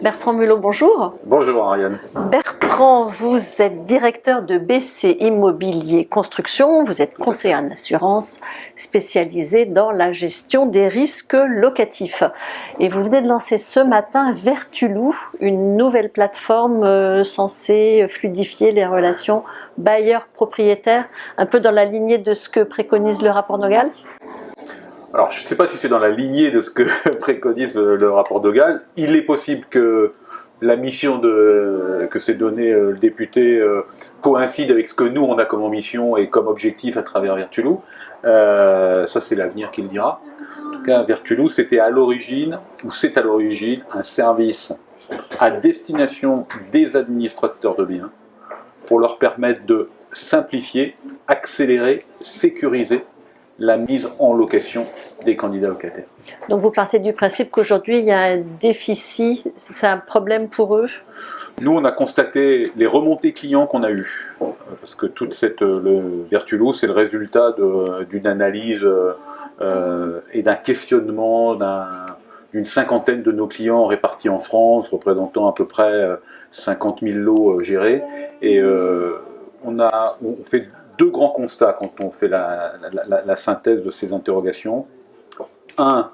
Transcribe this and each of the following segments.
Bertrand Mulot, bonjour. Bonjour Ariane. Bertrand, vous êtes directeur de BC Immobilier Construction, vous êtes conseiller en assurance spécialisé dans la gestion des risques locatifs. Et vous venez de lancer ce matin Vertulou, une nouvelle plateforme censée fluidifier les relations bailleurs-propriétaires, un peu dans la lignée de ce que préconise le rapport Nogal. Alors, je ne sais pas si c'est dans la lignée de ce que préconise le rapport de Gall. Il est possible que la mission que s'est donnée le député coïncide avec ce que nous, on a comme ambition et comme objectif à travers Vertulou. Ça, c'est l'avenir qui le dira. En tout cas, Vertulou, c'était à l'origine, ou c'est à l'origine, un service à destination des administrateurs de biens pour leur permettre de simplifier, accélérer, sécuriser la mise en location des candidats locataires. Donc vous partez du principe qu'aujourd'hui il y a un déficit, c'est un problème pour eux? Nous, on a constaté les remontées clients qu'on a eues, parce que toute le Vertulou, c'est le résultat d'une analyse et d'un questionnement d'une cinquantaine de nos clients répartis en France, représentant à peu près 50 000 lots gérés. Et on fait deux grands constats quand on fait la synthèse de ces interrogations. Un,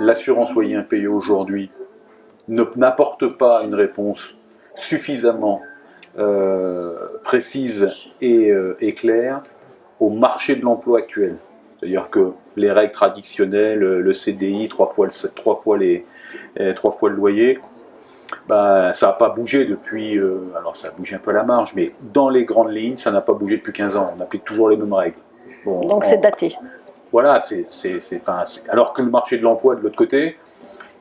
l'assurance loyer impayé aujourd'hui n'apporte pas une réponse suffisamment précise et claire au marché de l'emploi actuel. C'est-à-dire que les règles traditionnelles, le CDI, trois fois le loyer, bah, ça n'a pas bougé depuis, alors ça a bougé un peu à la marge, mais dans les grandes lignes, ça n'a pas bougé depuis 15 ans. On applique toujours les mêmes règles. Bon, donc c'est daté. Voilà, alors que le marché de l'emploi, de l'autre côté,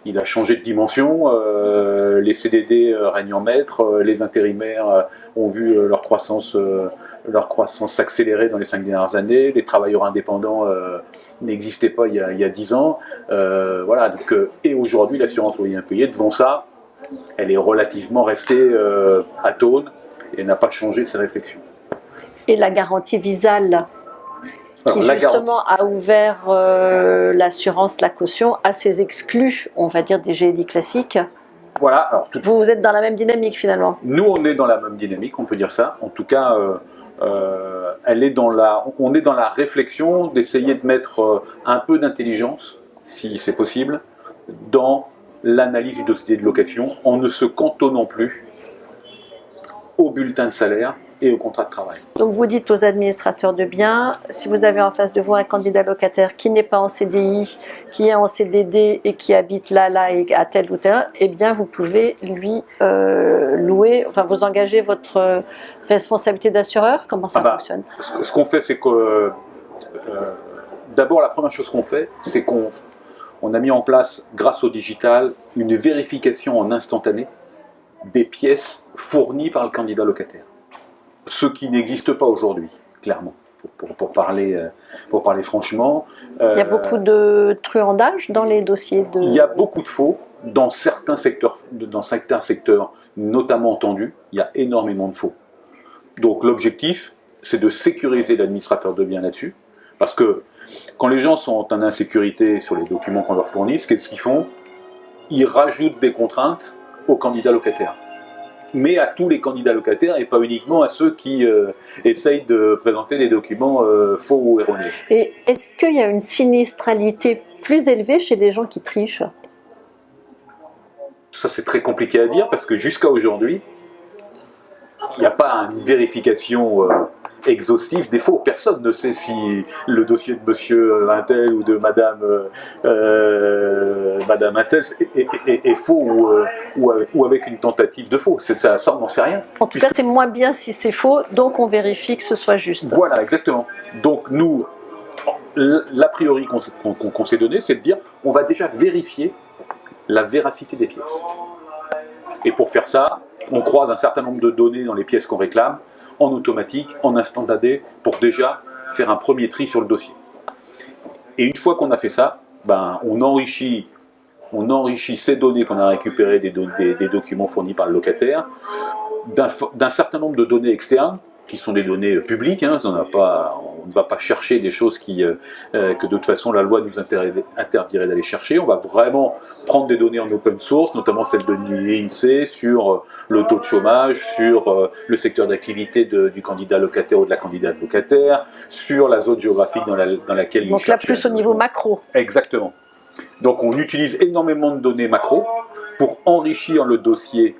il a changé de dimension. Les CDD règnent en maître, les intérimaires ont vu leur croissance s'accélérer dans les 5 dernières années. Les travailleurs indépendants n'existaient pas il y a 10 ans. Voilà, donc, et aujourd'hui, l'assurance loyer impayé, devant ça, elle est relativement restée atone et n'a pas changé ses réflexions. Et la garantie Visal, qui justement a ouvert l'assurance, la caution à ses exclus, on va dire des GLI classiques. Voilà. Alors, vous êtes dans la même dynamique finalement. Nous, on est dans la même dynamique, on peut dire ça. En tout cas, on est dans la réflexion d'essayer de mettre un peu d'intelligence, si c'est possible, dans l'analyse du dossier de location en ne se cantonnant plus au bulletin de salaire et au contrat de travail. Donc vous dites aux administrateurs de biens, si vous avez en face de vous un candidat locataire qui n'est pas en CDI, qui est en CDD et qui habite là et à tel ou tel, eh bien vous pouvez lui louer, enfin vous engagez votre responsabilité d'assureur. Comment ça fonctionne? Ce qu'on fait, c'est que d'abord la première chose qu'on fait, c'est qu'on a mis en place, grâce au digital, une vérification en instantané des pièces fournies par le candidat locataire. Ce qui n'existe pas aujourd'hui, clairement, pour parler franchement. Il y a beaucoup de truandage dans les dossiers de... Il y a beaucoup de faux dans certains secteurs, notamment tendus, il y a énormément de faux. Donc l'objectif, c'est de sécuriser l'administrateur de biens là-dessus, parce que quand les gens sont en insécurité sur les documents qu'on leur fournit, qu'est-ce qu'ils font? Ils rajoutent des contraintes aux candidats locataires. Mais à tous les candidats locataires et pas uniquement à ceux qui essayent de présenter des documents faux ou erronés. Et est-ce qu'il y a une sinistralité plus élevée chez les gens qui trichent? Ça, c'est très compliqué à dire parce que jusqu'à aujourd'hui, il n'y a pas une vérification exhaustive des faux. Personne ne sait si le dossier de monsieur Intel ou de madame Intel est faux ou avec une tentative de faux. Ça, on n'en sait rien. En tout cas, c'est moins bien si c'est faux, donc on vérifie que ce soit juste. Voilà, exactement. Donc nous, l'a priori qu'on s'est donné, c'est de dire on va déjà vérifier la véracité des pièces. Et pour faire ça, on croise un certain nombre de données dans les pièces qu'on réclame, en automatique, en instantané, pour déjà faire un premier tri sur le dossier. Et une fois qu'on a fait ça, on enrichit ces données qu'on a récupérées des documents fournis par le locataire d'un certain nombre de données externes qui sont des données publiques, hein, on ne va pas chercher des choses que de toute façon la loi nous interdirait d'aller chercher. On va vraiment prendre des données en open source, notamment celles de l'INSEE sur le taux de chômage, sur le secteur d'activité du candidat locataire ou de la candidate locataire, sur la zone géographique dans laquelle il cherche. Donc là, plus au niveau macro. Exactement. Donc on utilise énormément de données macro pour enrichir le dossier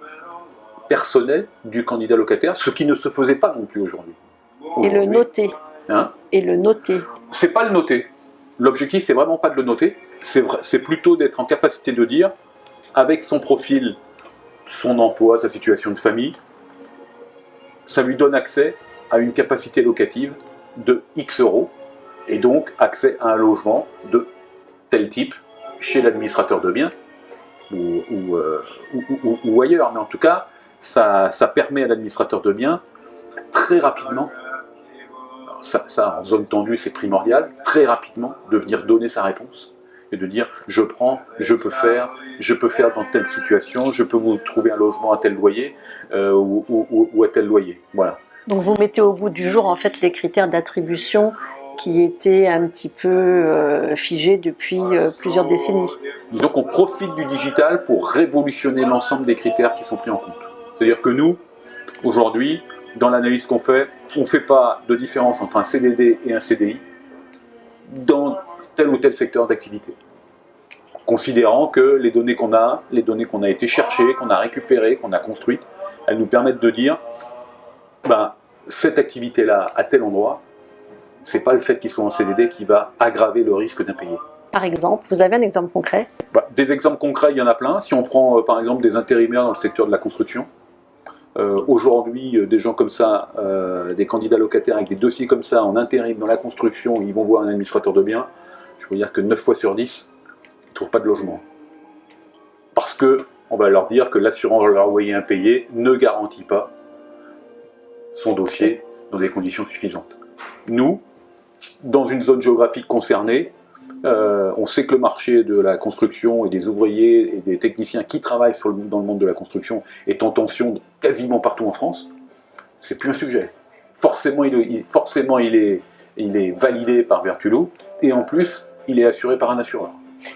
personnel du candidat locataire, ce qui ne se faisait pas non plus aujourd'hui. Et le noter. Hein? Et le noter. C'est pas le noter. L'objectif, c'est vraiment pas de le noter. C'est plutôt d'être en capacité de dire, avec son profil, son emploi, sa situation de famille, ça lui donne accès à une capacité locative de X euros, et donc accès à un logement de tel type chez l'administrateur de biens ou ailleurs. Mais en tout cas, ça permet à l'administrateur de biens très rapidement, ça en zone tendue c'est primordial, très rapidement de venir donner sa réponse et de dire je prends, je peux faire dans telle situation, je peux vous trouver un logement à tel loyer ou à tel loyer. Voilà. Donc vous mettez au bout du jour en fait les critères d'attribution qui étaient un petit peu figés depuis plusieurs décennies. Donc on profite du digital pour révolutionner l'ensemble des critères qui sont pris en compte. C'est-à-dire que nous, aujourd'hui, dans l'analyse qu'on fait, on ne fait pas de différence entre un CDD et un CDI dans tel ou tel secteur d'activité. Considérant que les données qu'on a été cherchées, qu'on a récupérées, qu'on a construites, elles nous permettent de dire ben, cette activité-là à tel endroit, ce n'est pas le fait qu'ils soient en CDD qui va aggraver le risque d'impayé. Par exemple, vous avez un exemple concret? Des exemples concrets, il y en a plein. Si on prend par exemple des intérimaires dans le secteur de la construction, aujourd'hui, des gens comme ça, des candidats locataires avec des dossiers comme ça en intérim dans la construction, ils vont voir un administrateur de biens, je peux dire que 9 fois sur 10, ils ne trouvent pas de logement. Parce qu'on va leur dire que l'assurance leur loyer impayé ne garantit pas son dossier dans des conditions suffisantes. Nous, dans une zone géographique concernée, on sait que le marché de la construction et des ouvriers et des techniciens qui travaillent dans le monde de la construction est en tension quasiment partout en France. C'est plus un sujet. Forcément, il est validé par Vertulo et en plus, il est assuré par un assureur.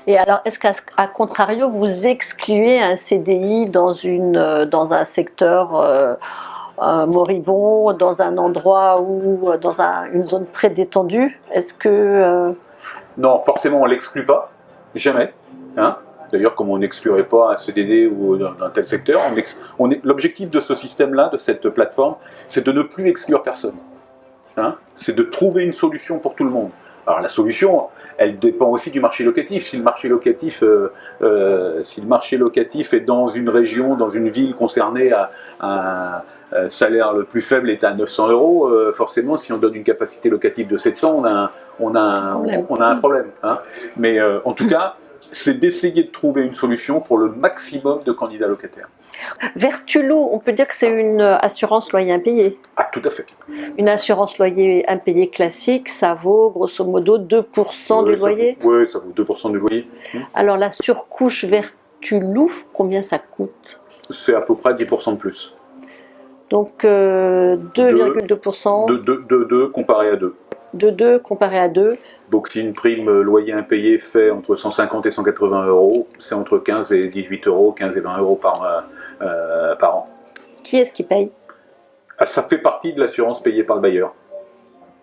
Et alors, est-ce qu'à contrario, vous excluez un CDI dans un secteur moribond, dans un endroit ou dans une zone très détendue? Est-ce que... Non, forcément, on ne l'exclut pas, jamais. Hein. D'ailleurs, comme on n'exclurait pas un CDD ou dans tel secteur, l'objectif de ce système-là, de cette plateforme, c'est de ne plus exclure personne. Hein. C'est de trouver une solution pour tout le monde. Alors la solution, elle dépend aussi du marché locatif. Si le marché locatif est dans une région, dans une ville concernée à un salaire le plus faible est à 900 €, forcément, si on donne une capacité locative de 700, on a un problème. Hein. Mais en tout cas, c'est d'essayer de trouver une solution pour le maximum de candidats locataires. Vertulo, on peut dire que c'est une assurance loyer impayé. Ah, tout à fait. Une assurance loyer impayé classique, ça vaut grosso modo 2% du loyer. Oui, ça vaut 2% du loyer. Alors la surcouche Vertulo, combien ça coûte? C'est à peu près 10% de plus. Donc 2,2%. De 2 comparé à 2. De 2 comparé à 2. Donc si une prime loyer impayé fait entre 150 et 180 €, c'est entre 15 et 18 €, 15 et 20 € par an. Qui est-ce qui paye? Ça fait partie de l'assurance payée par le bailleur.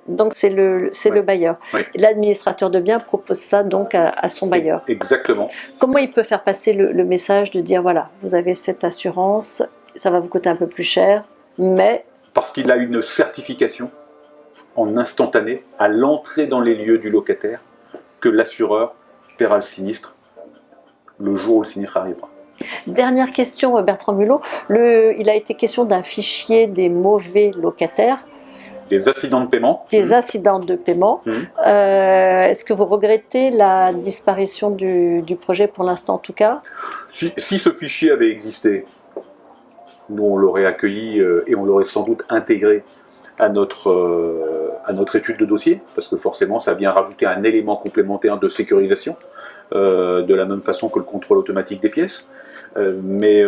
Donc c'est le bailleur. Oui. L'administrateur de biens propose ça donc à son bailleur. Exactement. Comment il peut faire passer le message de dire voilà, vous avez cette assurance, ça va vous coûter un peu plus cher, mais... Parce qu'il a une certification en instantané à l'entrée dans les lieux du locataire que l'assureur paiera le sinistre le jour où le sinistre arrivera. Dernière question, Bertrand Mulot. Il a été question d'un fichier des mauvais locataires. Des accidents de paiement. Des accidents de paiement. Est-ce que vous regrettez la disparition du projet pour l'instant en tout cas? Si ce fichier avait existé, nous on l'aurait accueilli et on l'aurait sans doute intégré à notre étude de dossier, parce que forcément ça vient rajouter un élément complémentaire de sécurisation, de la même façon que le contrôle automatique des pièces. Mais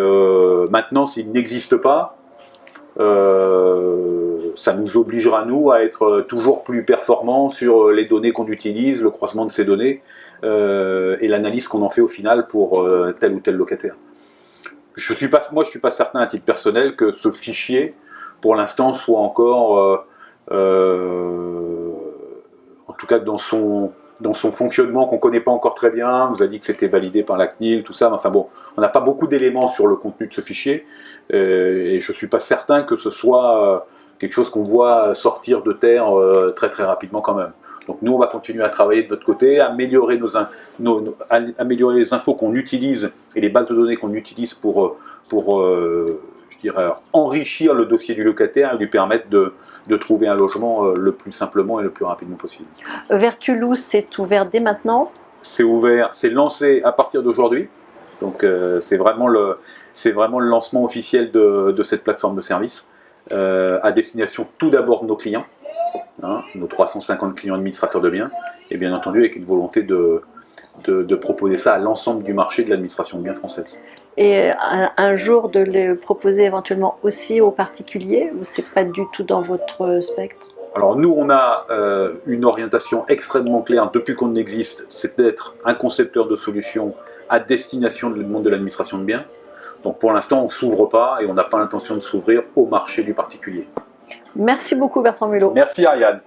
maintenant, s'il n'existe pas, ça nous obligera, nous, à être toujours plus performants sur les données qu'on utilise, le croisement de ces données, et l'analyse qu'on en fait au final pour tel ou tel locataire. Moi, je ne suis pas certain à titre personnel que ce fichier, pour l'instant, soit encore, en tout cas dans son fonctionnement qu'on ne connaît pas encore très bien. On nous a dit que c'était validé par la CNIL, tout ça, mais enfin bon, on n'a pas beaucoup d'éléments sur le contenu de ce fichier, et je ne suis pas certain que ce soit quelque chose qu'on voit sortir de terre très très rapidement quand même. Donc nous, on va continuer à travailler de notre côté, améliorer, améliorer les infos qu'on utilise et les bases de données qu'on utilise pour je dirais, enrichir le dossier du locataire et lui permettre de trouver un logement le plus simplement et le plus rapidement possible. Vertulous, c'est ouvert dès maintenant? C'est ouvert, c'est lancé à partir d'aujourd'hui. Donc c'est vraiment le lancement officiel de cette plateforme de service à destination tout d'abord de nos clients. Nos 350 clients administrateurs de biens, et bien entendu avec une volonté de proposer ça à l'ensemble du marché de l'administration de biens française. Et un jour de le proposer éventuellement aussi aux particuliers, ou c'est pas du tout dans votre spectre? Alors nous, on a une orientation extrêmement claire depuis qu'on existe, c'est d'être un concepteur de solutions à destination du monde de l'administration de biens. Donc pour l'instant, on ne s'ouvre pas et on n'a pas l'intention de s'ouvrir au marché du particulier. Merci beaucoup Bertrand Mulot. Merci Ariane.